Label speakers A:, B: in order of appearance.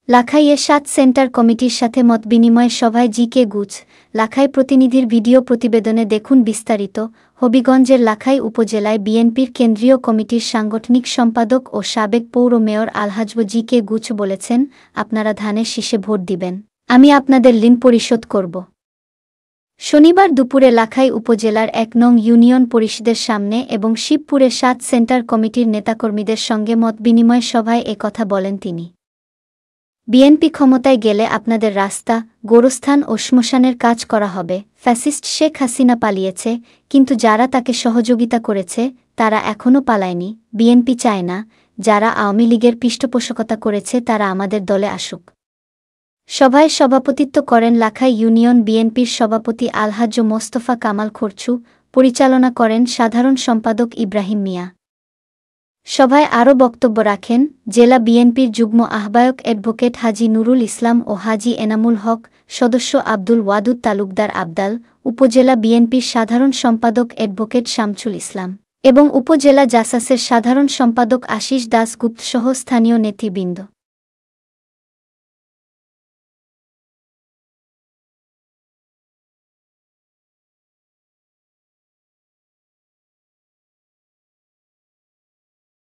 A: লাখাইয়ে ৭ centre কমিটির সাথে মতবিনিময় সভায় জি.কে. গুচ। লাখাই প্রতিনিধির ভিডিও প্রতিবেদনে দেখুন বিস্তারিত। হবিগঞ্জের লাখাই উপজেলায় বিএনপির কেন্দ্রীয় কমিটির সাংগঠনিক সম্পাদক ও সাবেক পৌর মেয়র আলহাজ্ব জি.কে. গুচ বলেছেন, আপনারা ধানের শীষে ভোট দিবেন, আমি আপনাদের ঋণ পরিশোধ করব। শনিবার দুপুরে লাখাই উপজেলার ১ নং ইউনিয়ন পরিষদের সামনে এবং শিবপুরে ৭ সেন্টার কমিটির নেতাকর্মীদের সঙ্গে মতবিনিময় সভায় একথা বলেন তিনি। বিএনপি ক্ষমতায় গেলে আপনাদের রাস্তা, গোরস্থান ও শ্মশানের কাজ করা হবে। ফ্যাসিস্ট শেখ হাসিনা পালিয়েছে, কিন্তু যারা তাকে সহযোগিতা করেছে তারা এখনও পালায়নি। বিএনপি চায় না যারা আওয়ামী লীগের পৃষ্ঠপোষকতা করেছে তারা আমাদের দলে আসুক। সভায় সভাপতিত্ব করেন লাখাই ইউনিয়ন বিএনপির সভাপতি আলহাজ্ব মোস্তফা কামাল খরচু, পরিচালনা করেন সাধারণ সম্পাদক ইব্রাহিম মিয়া। সভায় আরও বক্তব্য রাখেন জেলা বিএনপির যুগ্ম আহ্বায়ক অ্যাডভোকেট হাজী নুরুল ইসলাম ও হাজী এনামুল হক, সদস্য আব্দুল ওয়াদুদ তালুকদার আবদাল, উপজেলা বিএনপির সাধারণ সম্পাদক অ্যাডভোকেট শামছুল ইসলাম এবং উপজেলা জাসাসের সাধারণ সম্পাদক আশিস দাস গুপ্তসহ স্থানীয় নেতৃবৃন্দ।